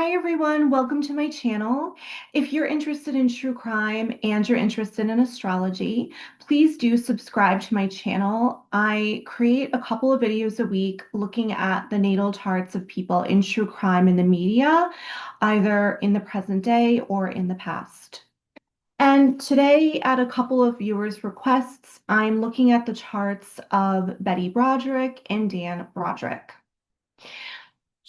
Hi everyone, welcome to my channel. If you're interested in true crime and you're interested in astrology, please do subscribe to my channel. I create a couple of videos a week looking at the natal charts of people in true crime in the media, either in the present day or in the past. And today, at a couple of viewers' requests, I'm looking at the charts of Betty Broderick and Dan Broderick.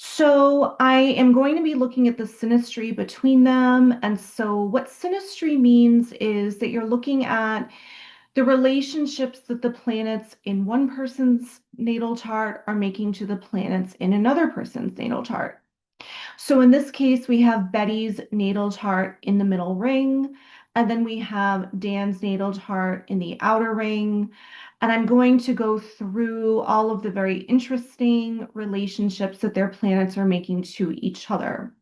So I am going to be looking at the synastry between them. And so what synastry means is that you're looking at the relationships that the planets in one person's natal chart are making to the planets in another person's natal chart. So in this case, we have Betty's natal chart in the middle ring, and then we have Dan's natal chart in the outer ring. And I'm going to go through all of the very interesting relationships that their planets are making to each other.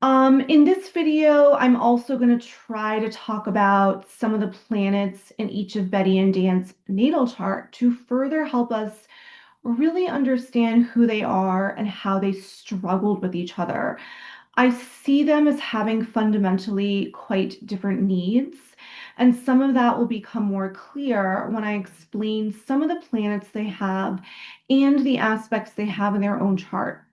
In this video, I'm also going to try to talk about some of the planets in each of Betty and Dan's natal chart to further help us really understand who they are and how they struggled with each other. I see them as having fundamentally quite different needs, and some of that will become more clear when I explain some of the planets they have and the aspects they have in their own chart.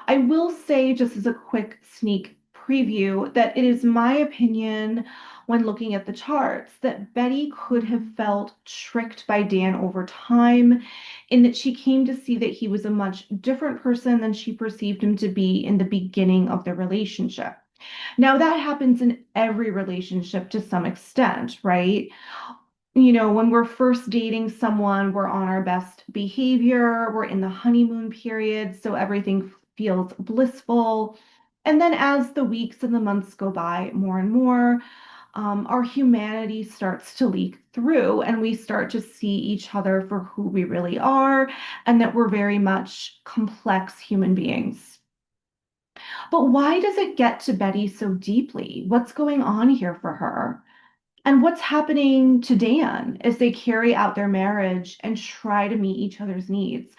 I will say, just as a quick sneak preview, that it is my opinion when looking at the charts that Betty could have felt tricked by Dan over time, in that she came to see that he was a much different person than she perceived him to be in the beginning of the relationship. Now, that happens in every relationship to some extent, right? When we're first dating someone, we're on our best behavior, we're in the honeymoon period, so everything feels blissful. And then as the weeks and the months go by more and more, our humanity starts to leak through, and we start to see each other for who we really are, and that we're very much complex human beings. But why does it get to Betty so deeply? What's going on here for her? And what's happening to Dan as they carry out their marriage and try to meet each other's needs?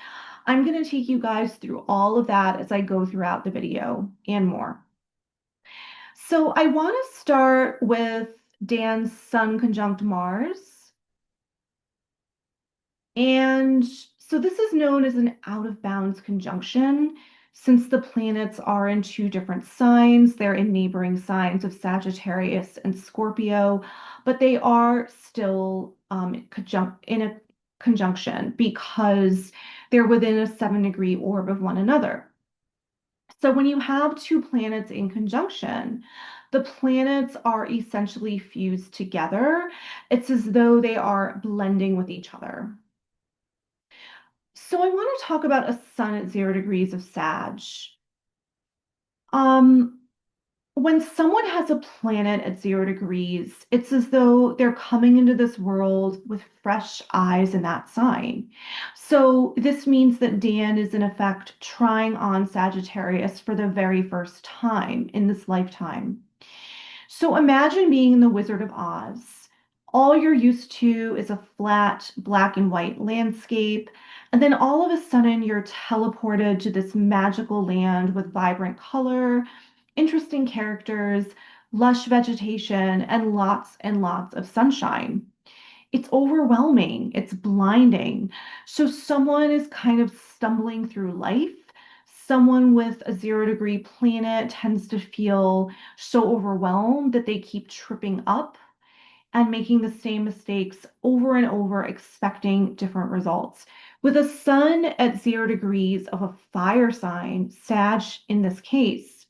I'm going to take you guys through all of that as I go throughout the video and more. So I want to start with Dan's Sun conjunct Mars. And so this is known as an out of bounds conjunction. Since the planets are in two different signs, they're in neighboring signs of Sagittarius and Scorpio, but they are still in a conjunction because they're within a 7-degree orb of one another. So when you have two planets in conjunction, the planets are essentially fused together. It's as though they are blending with each other. So I want to talk about a sun at 0 degrees of Sag. Um, when someone has a planet at 0 degrees, it's as though they're coming into this world with fresh eyes in that sign. So this means that Dan is in effect trying on Sagittarius for the very first time in this lifetime. So imagine being in the Wizard of Oz. All you're used to is a flat black and white landscape. And then all of a sudden, you're teleported to this magical land with vibrant color, interesting characters, lush vegetation, and lots of sunshine. It's overwhelming, it's blinding. So, someone is kind of stumbling through life. Someone with a 0 degree planet tends to feel so overwhelmed that they keep tripping up and making the same mistakes over and over, expecting different results. With a sun at 0 degrees of a fire sign, Sag in this case,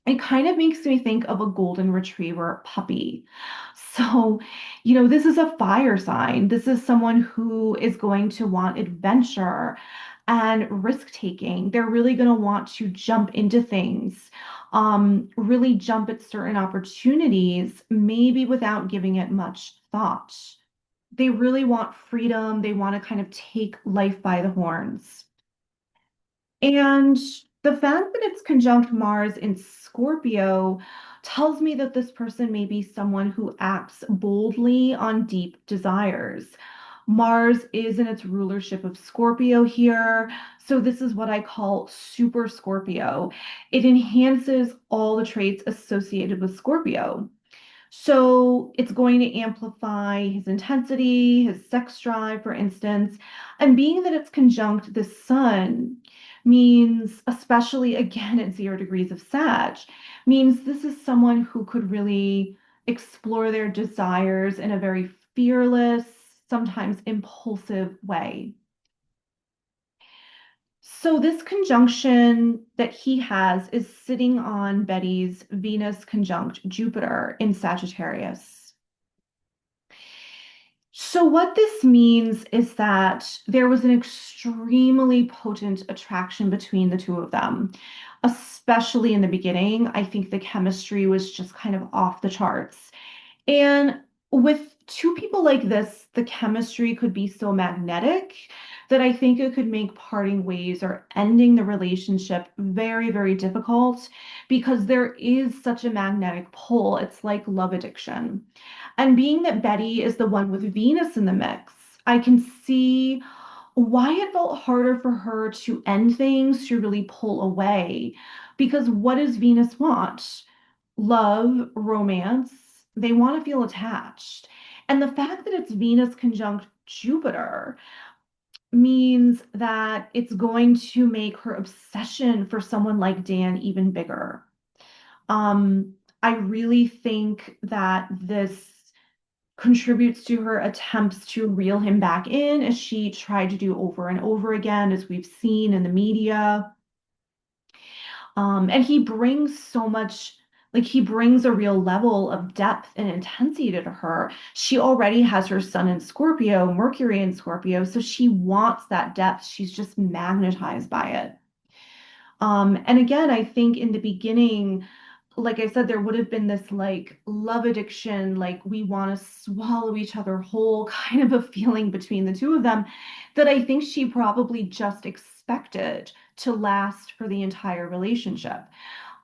it kind of makes me think of a golden retriever puppy. So, this is a fire sign. This is someone who is going to want adventure and risk taking. They're really going to want to jump into things, really jump at certain opportunities, maybe without giving it much thought. They really want freedom. They want to kind of take life by the horns. And the fact that it's conjunct Mars in Scorpio tells me that this person may be someone who acts boldly on deep desires. Mars is in its rulership of Scorpio here. So this is what I call super Scorpio. It enhances all the traits associated with Scorpio. So it's going to amplify his intensity, his sex drive, for instance. And being that it's conjunct the sun means, especially again at 0 degrees of Sag, means this is someone who could really explore their desires in a very fearless, sometimes impulsive way. So this conjunction that he has is sitting on Betty's Venus conjunct Jupiter in Sagittarius. So what this means is that there was an extremely potent attraction between the two of them, especially in the beginning. I think the chemistry was just kind of off the charts. And with two people like this, the chemistry could be so magnetic that I think it could make parting ways or ending the relationship very, very difficult because there is such a magnetic pull. It's like love addiction. And being that Betty is the one with Venus in the mix, I can see why it felt harder for her to end things, to really pull away. Because what does Venus want? Love, romance. They want to feel attached. And the fact that it's Venus conjunct Jupiter means that it's going to make her obsession for someone like Dan even bigger. Um, I really think that this contributes to her attempts to reel him back in, as she tried to do over and over again, as we've seen in the media. And he brings so much, like he brings a real level of depth and intensity to her. She already has her sun in Scorpio, Mercury in Scorpio, so she wants that depth. She's just magnetized by it. And again, I think in the beginning, like I said, there would have been this like love addiction, like we want to swallow each other whole kind of a feeling between the two of them that I think she probably just expected to last for the entire relationship.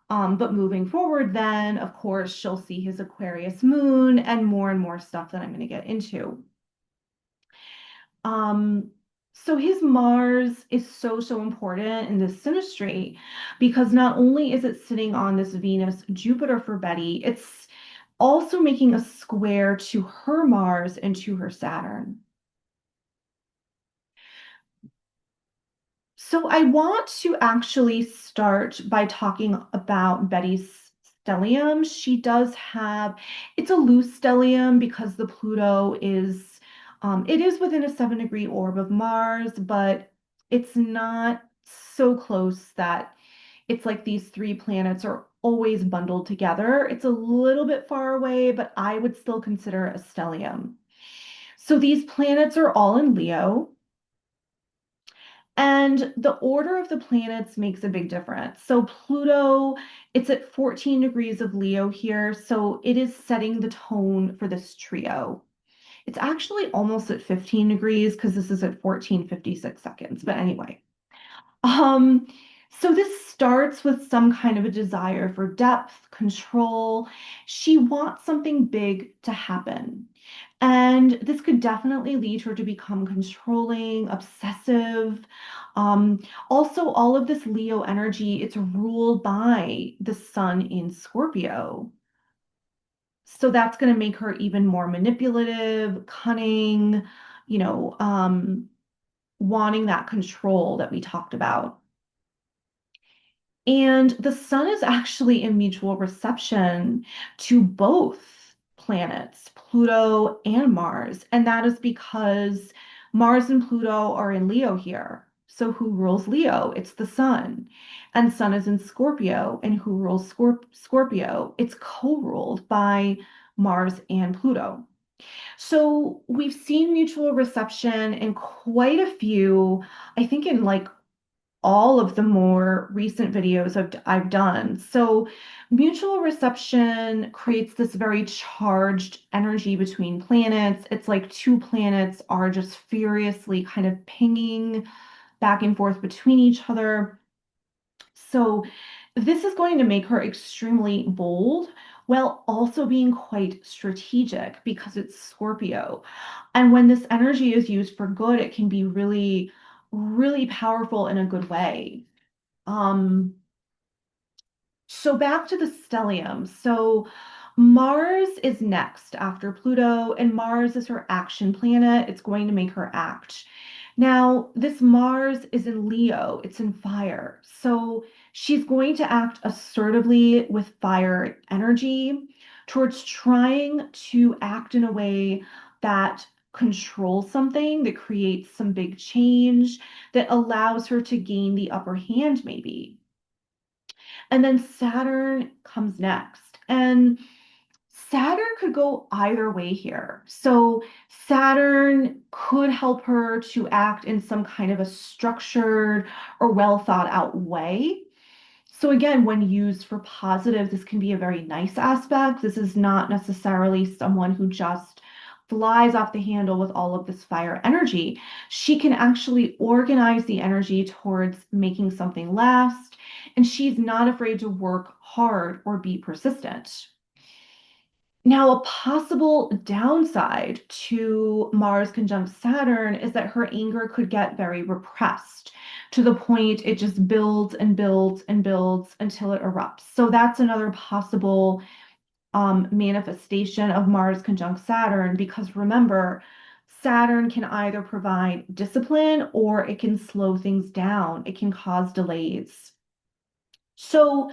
But moving forward, then, of course, she'll see his Aquarius moon and more stuff that I'm going to get into. Um, so his Mars is so, so important in this synastry because not only is it sitting on this Venus Jupiter for Betty, it's also making a square to her Mars and to her Saturn. So I want to actually start by talking about Betty's stellium. She does have, it's a loose stellium because the Pluto is, it is within a 7 degree orb of Mars, but it's not so close that it's like these three planets are always bundled together. It's a little bit far away, but I would still consider it a stellium. So these planets are all in Leo. And the order of the planets makes a big difference. So Pluto, it's at 14 degrees of Leo here. So it is setting the tone for this trio. It's actually almost at 15 degrees because this is at 14:56 seconds. But anyway, um, so this starts with some kind of a desire for depth, control. She wants something big to happen. And this could definitely lead her to become controlling, obsessive. Um, Also, all of this Leo energy, it's ruled by the sun in Scorpio. So that's going to make her even more manipulative, cunning, you know, wanting that control that we talked about. And the sun is actually in mutual reception to both planets, Pluto and Mars. And that is because Mars and Pluto are in Leo here. So who rules Leo? It's the sun. And sun is in Scorpio. And who rules Scorpio? It's co-ruled by Mars and Pluto. So we've seen mutual reception in quite a few, I think in like all of the more recent videos I've done. So mutual reception creates this very charged energy between planets. It's like two planets are just furiously kind of pinging back and forth between each other. So this is going to make her extremely bold, while also being quite strategic because it's Scorpio. And when this energy is used for good, it can be really, really powerful in a good way. Um, so back to the stellium. So Mars is next after Pluto, and Mars is her action planet. It's going to make her act. Now, this Mars is in Leo, it's in fire. So she's going to act assertively with fire energy towards trying to act in a way that controls something, that creates some big change, that allows her to gain the upper hand, maybe. And then Saturn comes next. And Saturn could go either way here. So Saturn could help her to act in some kind of a structured or well thought out way. So again, when used for positive, this can be a very nice aspect. This is not necessarily someone who just flies off the handle with all of this fire energy. She can actually organize the energy towards making something last, and she's not afraid to work hard or be persistent. Now, a possible downside to Mars conjunct Saturn is that her anger could get very repressed to the point it just builds and builds and builds until it erupts. So that's another possible manifestation of Mars conjunct Saturn, because remember, Saturn can either provide discipline or it can slow things down. It can cause delays. So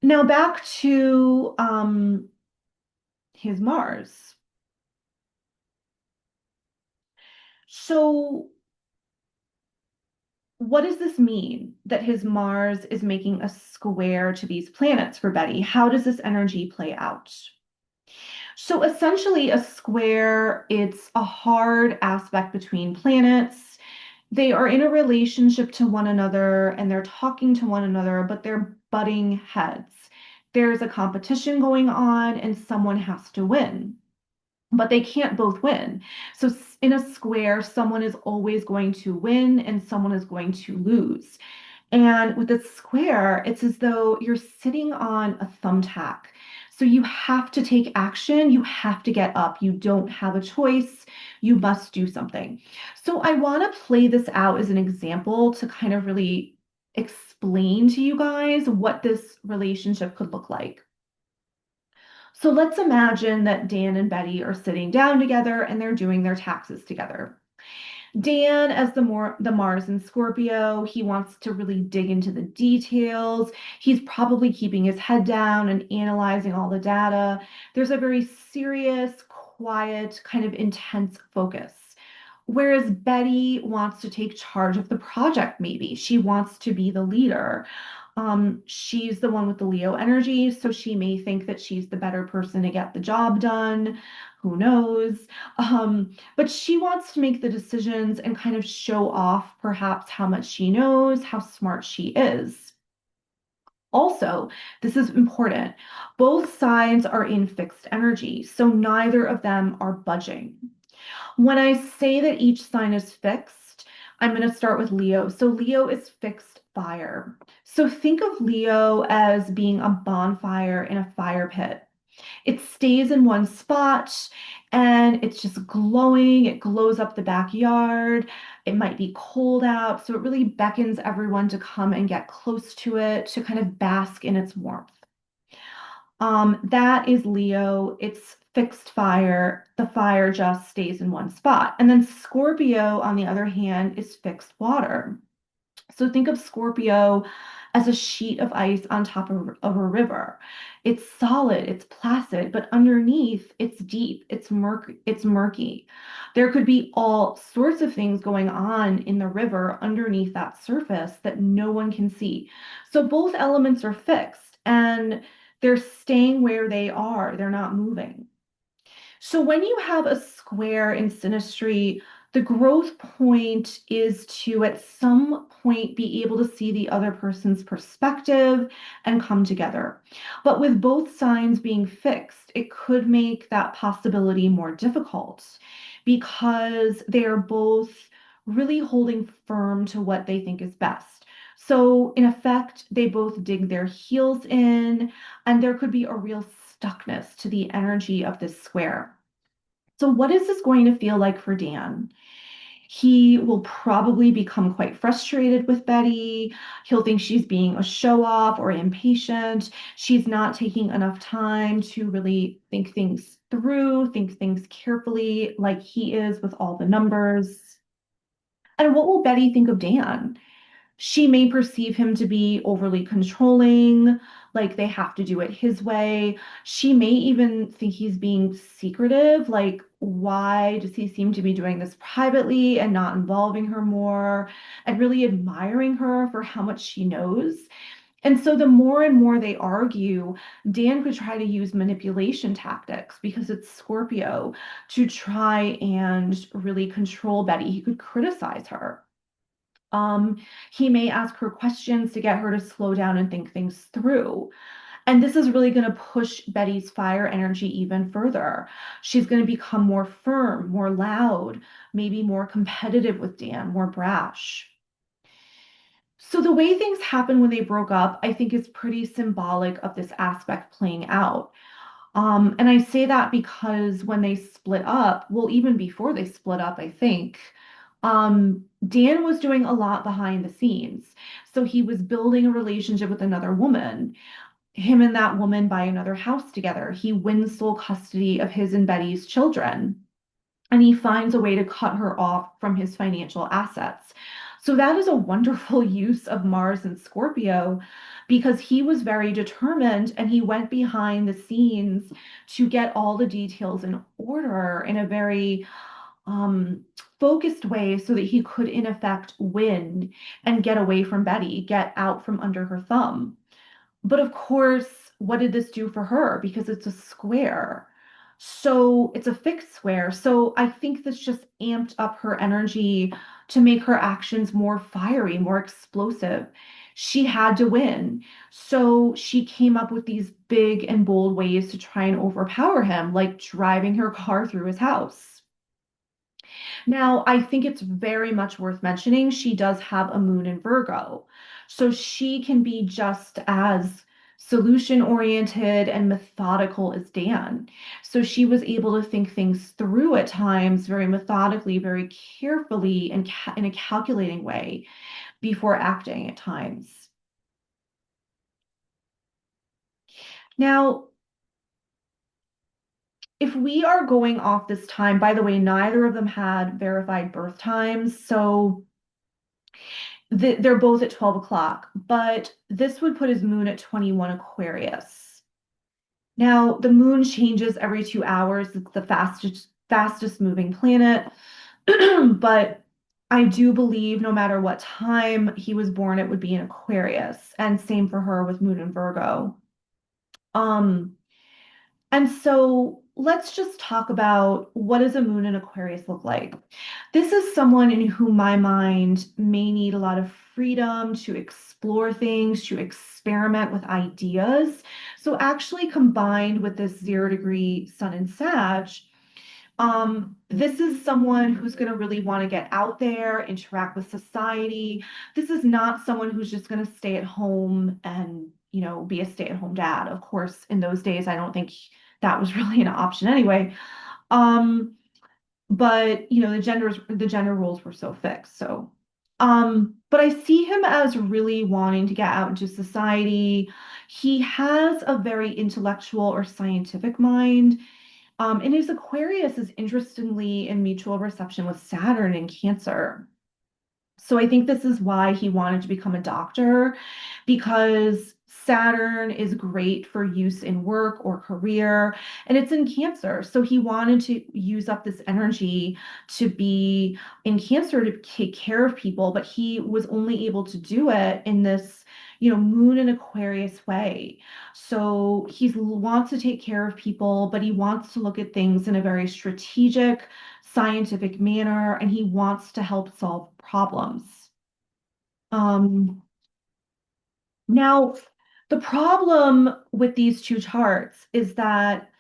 now back to his Mars. So what does this mean that his Mars is making a square to these planets for Betty? How does this energy play out? So essentially, a square, it's a hard aspect between planets. They are in a relationship to one another and they're talking to one another, but they're butting heads. There's a competition going on and someone has to win, but they can't both win. So in a square, someone is always going to win and someone is going to lose. And with a square, it's as though you're sitting on a thumbtack. So you have to take action, you have to get up. You don't have a choice. You must do something. So I want to play this out as an example to kind of really explain to you guys what this relationship could look like. So let's imagine that Dan and Betty are sitting down together and they're doing their taxes together. Dan, as the Mars in Scorpio, he wants to really dig into the details. He's probably keeping his head down and analyzing all the data. There's a very serious, quiet, kind of intense focus. Whereas Betty wants to take charge of the project, maybe. She wants to be the leader. She's the one with the Leo energy, so she may think that she's the better person to get the job done. Who knows? But she wants to make the decisions and kind of show off perhaps how much she knows, how smart she is. Also, this is important. Both sides are in fixed energy, so neither of them are budging. When I say that each sign is fixed, I'm going to start with Leo. So Leo is fixed fire. So think of Leo as being a bonfire in a fire pit. It stays in one spot and it's just glowing. It glows up the backyard. It might be cold out. So it really beckons everyone to come and get close to it, to kind of bask in its warmth. That is Leo. It's fixed fire. The fire just stays in one spot. And then Scorpio, on the other hand, is fixed water. So think of Scorpio as a sheet of ice on top of a river. It's solid, it's placid, but underneath it's deep, it's murky. There could be all sorts of things going on in the river underneath that surface that no one can see. So both elements are fixed and they're staying where they are. They're not moving. So when you have a square in synastry, the growth point is to at some point be able to see the other person's perspective and come together. But with both signs being fixed, it could make that possibility more difficult because they are both really holding firm to what they think is best. So in effect, they both dig their heels in, and there could be a real stuckness to the energy of this square. So, what is this going to feel like for Dan? He will probably become quite frustrated with Betty. He'll think she's being a show off or impatient. She's not taking enough time to really think things through, think things carefully, like he is with all the numbers. And what will Betty think of Dan? She may perceive him to be overly controlling, like they have to do it his way. She may even think he's being secretive, like, why does he seem to be doing this privately and not involving her more and really admiring her for how much she knows? And so the more and more they argue, Dan could try to use manipulation tactics because it's Scorpio to try and really control Betty. He could criticize her. Um, he may ask her questions to get her to slow down and think things through. And this is really going to push Betty's fire energy even further. She's going to become more firm, more loud, maybe more competitive with Dan, more brash. So the way things happened when they broke up, I think is pretty symbolic of this aspect playing out. And I say that because when they split up, well, even before they split up, I think, Dan was doing a lot behind the scenes. So he was building a relationship with another woman. Him and that woman buy another house together. He wins sole custody of his and Betty's children, and he finds a way to cut her off from his financial assets. So that is a wonderful use of Mars and Scorpio because he was very determined and he went behind the scenes to get all the details in order in a very focused way so that he could, in effect, win and get away from Betty, get out from under her thumb. But of course, what did this do for her? Because it's a square. So it's a fixed square. So I think this just amped up her energy to make her actions more fiery, more explosive. She had to win. So she came up with these big and bold ways to try and overpower him, like driving her car through his house. Now, I think it's very much worth mentioning she does have a moon in Virgo. So she can be just as solution oriented and methodical as Dan. So she was able to think things through at times very methodically, very carefully, and in a calculating way before acting at times. Now, if we are going off this time, by the way, neither of them had verified birth times. So they're both at 12 o'clock, but this would put his moon at 21 Aquarius. Now, the moon changes every 2 hours. It's the fastest moving planet. But I do believe no matter what time he was born, it would be in Aquarius. And same for her with moon in Virgo. Um, and so let's just talk about what does a moon in Aquarius look like? This is someone in whom my mind may need a lot of freedom to explore things, to experiment with ideas. So actually combined with this 0 degree sun in Sag, this is someone who's going to really want to get out there, interact with society. This is not someone who's just going to stay at home and, be a stay-at-home dad. Of course, in those days, I don't think that was really an option anyway. Um, but the gender roles were so fixed. So, but I see him as really wanting to get out into society. He has a very intellectual or scientific mind. And his Aquarius is interestingly in mutual reception with Saturn in Cancer. So I think this is why he wanted to become a doctor, because Saturn is great for use in work or career, and it's in Cancer. So he wanted to use up this energy to be in Cancer to take care of people, but he was only able to do it in this, moon in Aquarius way. So he wants to take care of people, but he wants to look at things in a very strategic, scientific manner, and he wants to help solve problems. Um, Now, the problem with these two charts is that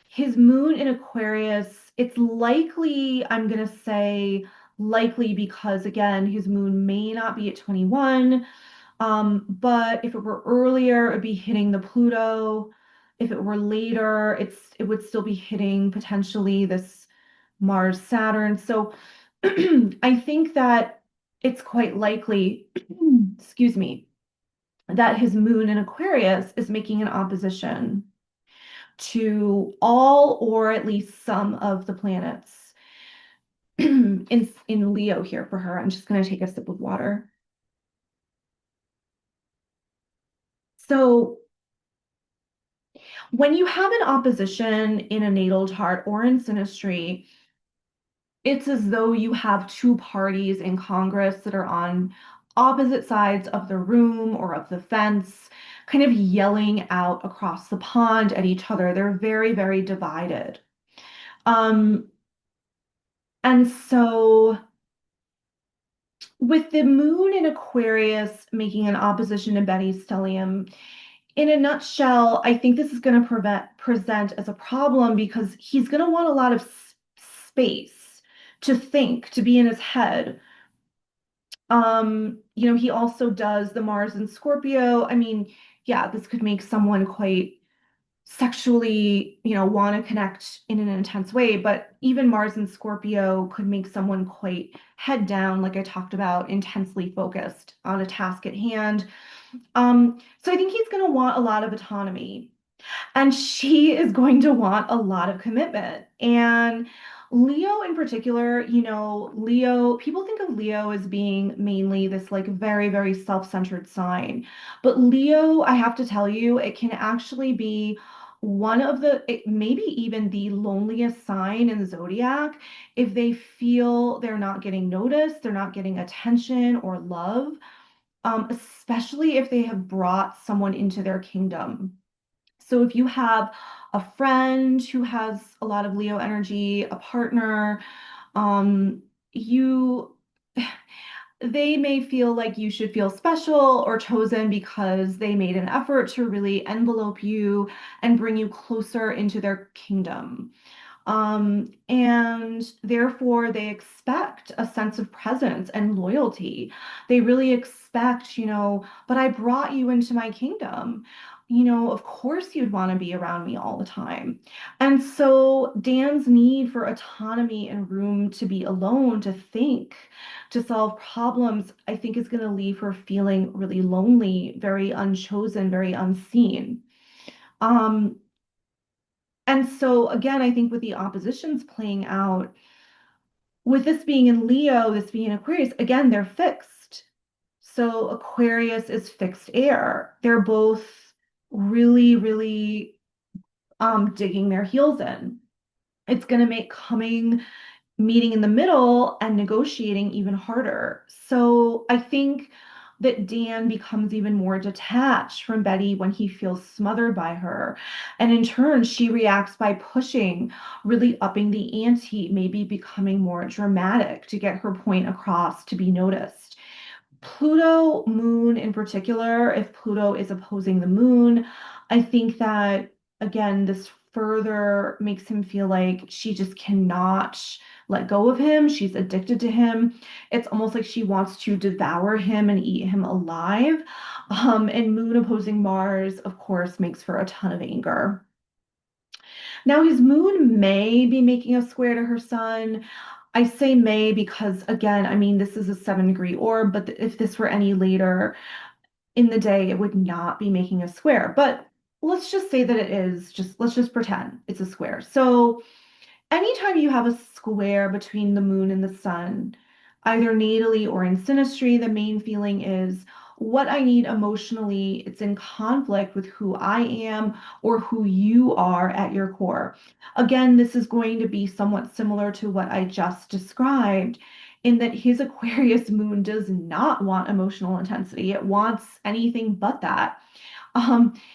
his moon in Aquarius, it's likely, I'm going to say likely because again, his moon may not be at 21. But if it were earlier, it'd be hitting the Pluto If it were later, it would still be hitting potentially this Mars Saturn. So I think that it's quite likely, excuse me, that his moon in Aquarius is making an opposition to all or at least some of the planets in Leo here for her. I'm just going to take a sip of water. So when you have an opposition in a natal chart or in synastry, it's as though you have two parties in Congress that are on opposite sides of the room or of the fence, kind of yelling out across the pond at each other. They're very, very divided. Um, and so with the moon in Aquarius making an opposition to Betty's stellium, in a nutshell, I think this is going to present as a problem because he's going to want a lot of space to think, to be in his head. He also does the Mars and Scorpio. I mean, yeah, this could make someone quite sexually, want to connect in an intense way, but even Mars and Scorpio could make someone quite head down, like I talked about, intensely focused on a task at hand. So I think he's going to want a lot of autonomy. And she is going to want a lot of commitment. And Leo in particular, Leo, people think of Leo as being mainly this like very, very self-centered sign. But Leo, I have to tell you, it can actually be maybe even the loneliest sign in the zodiac if they feel they're not getting noticed, they're not getting attention or love, especially if they have brought someone into their kingdom. So if you have a friend who has a lot of Leo energy, a partner, you they may feel like you should feel special or chosen because they made an effort to really envelope you and bring you closer into their kingdom. And therefore, they expect a sense of presence and loyalty. They really expect, but I brought you into my kingdom. Of course you'd want to be around me all the time. And so Dan's need for autonomy and room to be alone, to think, to solve problems, I think is going to leave her feeling really lonely, very unchosen, very unseen. Um, and so, again, I think with the oppositions playing out, with this being in Leo, this being in Aquarius, again, they're fixed. So Aquarius is fixed air. They're both really, really digging their heels in. It's going to make meeting in the middle and negotiating even harder. So I think that Dan becomes even more detached from Betty when he feels smothered by her. And in turn, she reacts by pushing, really upping the ante, maybe becoming more dramatic to get her point across to be noticed. Pluto, moon in particular, if Pluto is opposing the moon, I think that, again, this further makes him feel like she just cannot let go of him. She's addicted to him. It's almost like she wants to devour him and eat him alive. And moon opposing Mars, of course, makes for a ton of anger. Now, his moon may be making a square to her sun. I say may because, again, I mean, this is a 7-degree orb, but if this were any later in the day, it would not be making a square. But let's just say that it is, let's just pretend it's a square. So anytime you have a square between the moon and the sun, either natally or in synastry, the main feeling is what I need emotionally. It's in conflict with who I am or who you are at your core. Again, this is going to be somewhat similar to what I just described, in that his Aquarius moon does not want emotional intensity. It wants anything but that.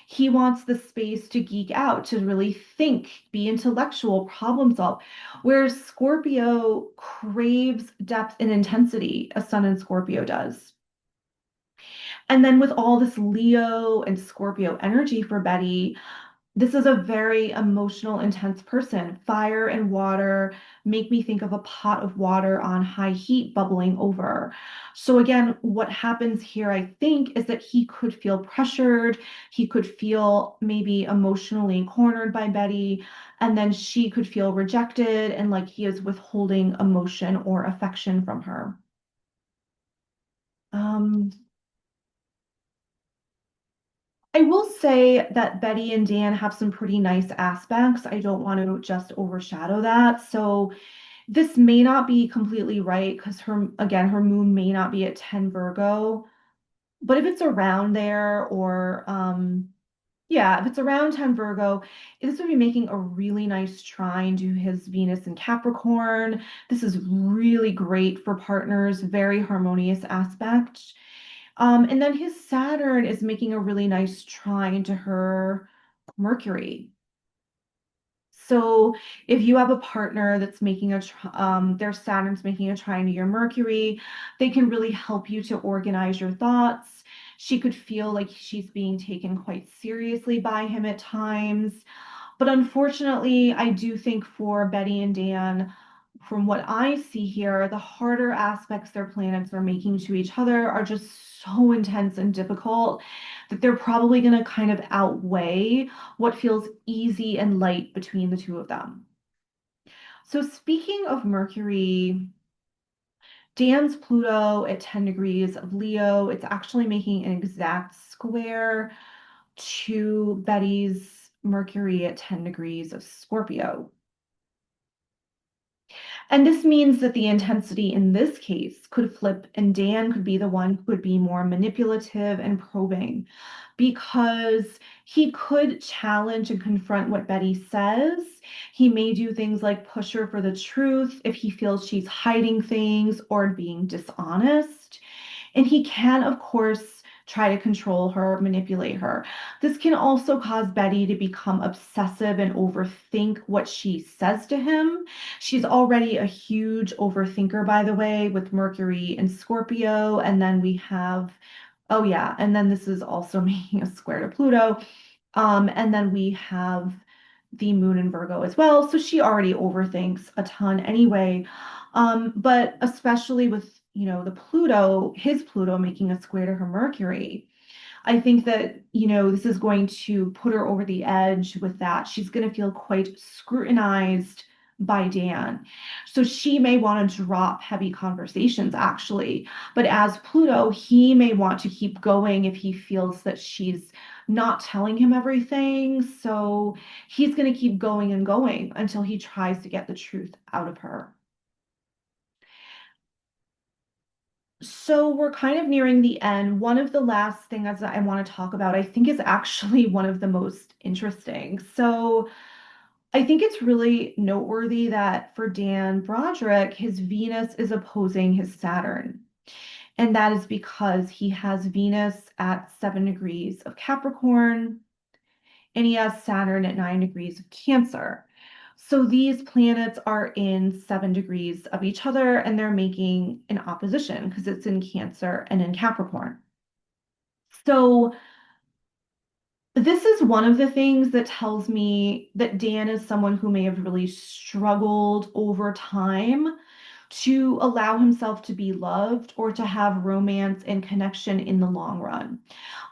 He wants the space to geek out, to really think, be intellectual, problem solve. Whereas Scorpio craves depth and intensity, a sun in Scorpio does. And then with all this Leo and Scorpio energy for Betty, This is a very emotional, intense person. Fire and water make me think of a pot of water on high heat bubbling over. So, again, what happens here, I think, is that he could feel pressured. He could feel maybe emotionally cornered by Betty, and then she could feel rejected and like he is withholding emotion or affection from her. Um, I will say that Betty and Dan have some pretty nice aspects. I don't want to just overshadow that. So this may not be completely right because her moon may not be at 10 Virgo, but if it's around there or yeah, if it's around 10 Virgo, this would be making a really nice trine to his Venus in Capricorn. This is really great for partners, very harmonious aspect. And then his Saturn is making a really nice trine to her Mercury. So if you have a partner that's making their Saturn's making a trine to your Mercury, they can really help you to organize your thoughts. She could feel like she's being taken quite seriously by him at times. But unfortunately, I do think for Betty and Dan, from what I see here, the harder aspects their planets are making to each other are just so intense and difficult that they're probably going to kind of outweigh what feels easy and light between the two of them. So, speaking of Mercury, Dan's Pluto at 10 degrees of Leo, it's actually making an exact square to Betty's Mercury at 10 degrees of Scorpio. And this means that the intensity in this case could flip, and Dan could be the one who would be more manipulative and probing because he could challenge and confront what Betty says. He may do things like push her for the truth if he feels she's hiding things or being dishonest. And he can, of course, try to control her, manipulate her. This can also cause Betty to become obsessive and overthink what she says to him. She's already a huge overthinker, by the way, with Mercury and Scorpio. And then we have, oh, yeah, and then this is also making a square to Pluto. And then we have the moon in Virgo as well. So she already overthinks a ton anyway. But especially with, the Pluto, his Pluto making a square to her Mercury. I think that, this is going to put her over the edge with that. She's going to feel quite scrutinized by Dan. So she may want to drop heavy conversations, actually. But as Pluto, he may want to keep going if he feels that she's not telling him everything. So he's going to keep going and going until he tries to get the truth out of her. So we're kind of nearing the end. One of the last things that I want to talk about, I think, is actually one of the most interesting. So I think it's really noteworthy that for Dan Broderick, his Venus is opposing his Saturn. And that is because he has Venus at 7 degrees of Capricorn and he has Saturn at 9 degrees of Cancer. So these planets are in 7 degrees of each other and they're making an opposition because it's in Cancer and in Capricorn. So this is one of the things that tells me that Dan is someone who may have really struggled over time to allow himself to be loved or to have romance and connection in the long run.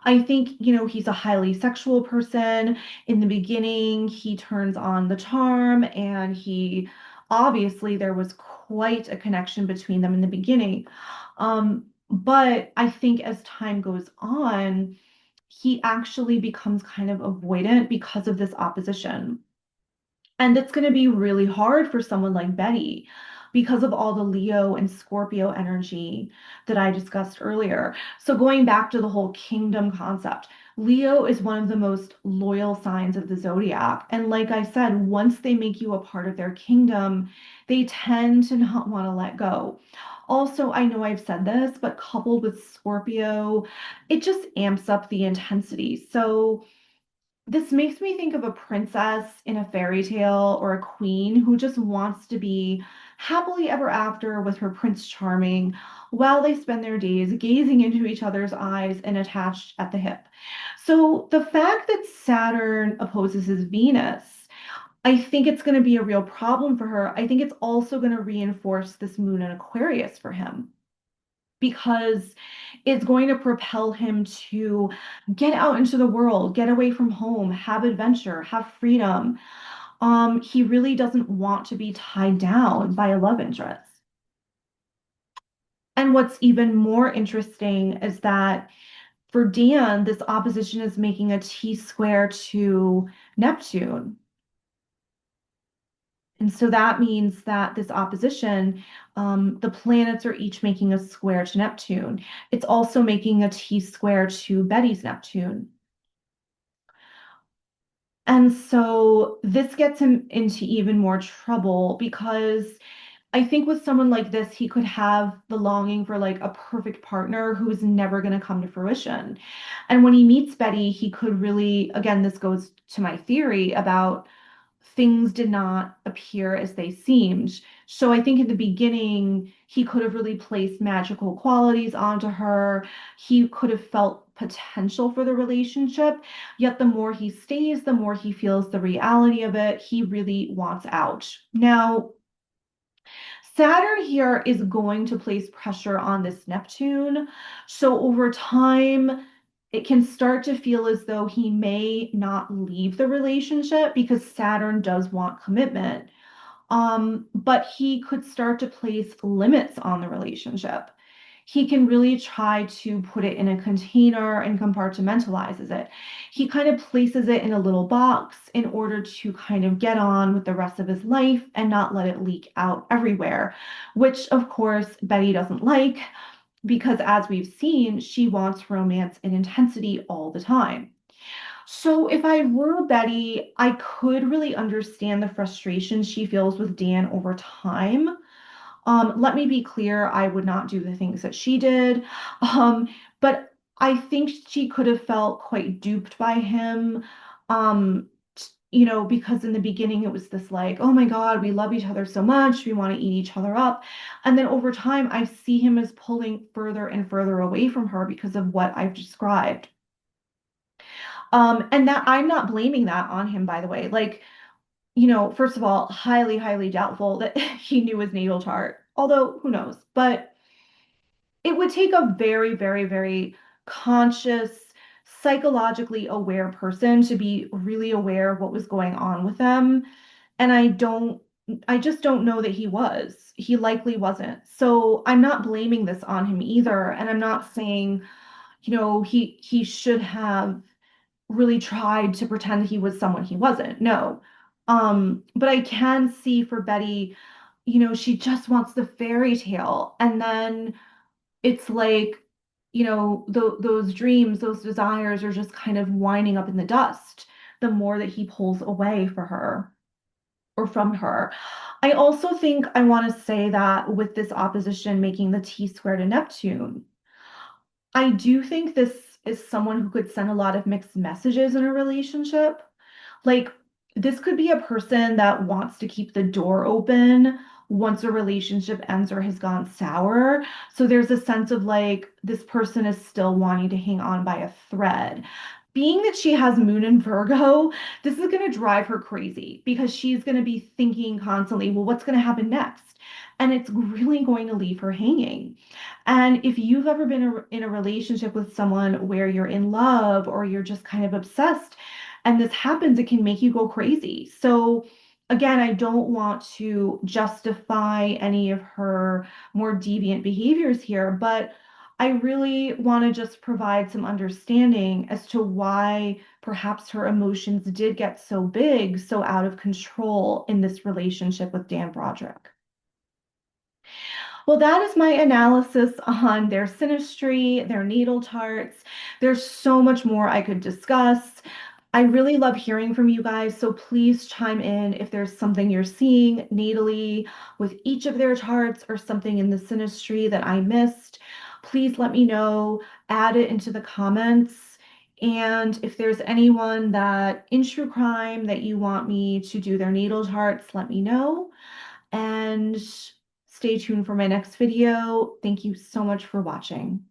I think, he's a highly sexual person. In the beginning, he turns on the charm, and obviously, there was quite a connection between them in the beginning. But I think as time goes on, he actually becomes kind of avoidant because of this opposition. And it's going to be really hard for someone like Betty because of all the Leo and Scorpio energy that I discussed earlier. So, going back to the whole kingdom concept, Leo is one of the most loyal signs of the zodiac. And like I said, once they make you a part of their kingdom, they tend to not want to let go. Also, I know I've said this, but coupled with Scorpio, it just amps up the intensity. So, this makes me think of a princess in a fairy tale or a queen who just wants to be happily ever after with her Prince Charming, while they spend their days gazing into each other's eyes and attached at the hip. So the fact that Saturn opposes his Venus, I think it's going to be a real problem for her. I think it's also going to reinforce this moon in Aquarius for him because it's going to propel him to get out into the world, get away from home, have adventure, have freedom. He really doesn't want to be tied down by a love interest. And what's even more interesting is that for Dan, this opposition is making a T square to Neptune. And so that means that this opposition, the planets are each making a square to Neptune. It's also making a T square to Betty's Neptune. And so this gets him into even more trouble because I think with someone like this, he could have the longing for like a perfect partner who is never going to come to fruition. And when he meets Betty, he could really, again, this goes to my theory about things did not appear as they seemed. So I think in the beginning, he could have really placed magical qualities onto her. He could have felt potential for the relationship. Yet the more he stays, the more he feels the reality of it. He really wants out. Now, Saturn here is going to place pressure on this Neptune. So over time, it can start to feel as though he may not leave the relationship because Saturn does want commitment. But he could start to place limits on the relationship. He can really try to put it in a container and compartmentalizes it. He kind of places it in a little box in order to kind of get on with the rest of his life and not let it leak out everywhere, which of course Betty doesn't like because as we've seen, she wants romance and intensity all the time. So if I were Betty, I could really understand the frustration she feels with Dan over time. Let me be clear, I would not do the things that she did. Um, but I think she could have felt quite duped by him. Because in the beginning it was this like, oh my God, we love each other so much, we want to eat each other up. And then over time, I see him as pulling further and further away from her because of what I've described. And that I'm not blaming that on him, by the way. Like, first of all, highly, highly doubtful that he knew his natal chart, although who knows? But it would take a very, very, very conscious, psychologically aware person to be really aware of what was going on with them. And I just don't know that he was. He likely wasn't. So I'm not blaming this on him either. And I'm not saying, he should have really tried to pretend he was someone he wasn't. No. But I can see for Betty, she just wants the fairy tale. And then it's like, those dreams, those desires are just kind of winding up in the dust the more that he pulls away for her or from her. I also think I want to say that with this opposition making the T square to Neptune, I do think this is someone who could send a lot of mixed messages in a relationship. Like, this could be a person that wants to keep the door open once a relationship ends or has gone sour. So there's a sense of like, this person is still wanting to hang on by a thread. Being that she has Moon in Virgo, this is going to drive her crazy because she's going to be thinking constantly, well, what's going to happen next? And it's really going to leave her hanging. And if you've ever been in a relationship with someone where you're in love or you're just kind of obsessed, and this happens, it can make you go crazy. So, again, I don't want to justify any of her more deviant behaviors here, but I really want to just provide some understanding as to why perhaps her emotions did get so big, so out of control in this relationship with Dan Broderick. Well, that is my analysis on their synastry, their natal charts. There's so much more I could discuss. I really love hearing from you guys, so please chime in if there's something you're seeing natally with each of their charts or something in the synastry that I missed. Please let me know, add it into the comments. And if there's anyone that in true crime that you want me to do their natal charts, let me know. And Stay tuned for my next video. Thank you so much for watching.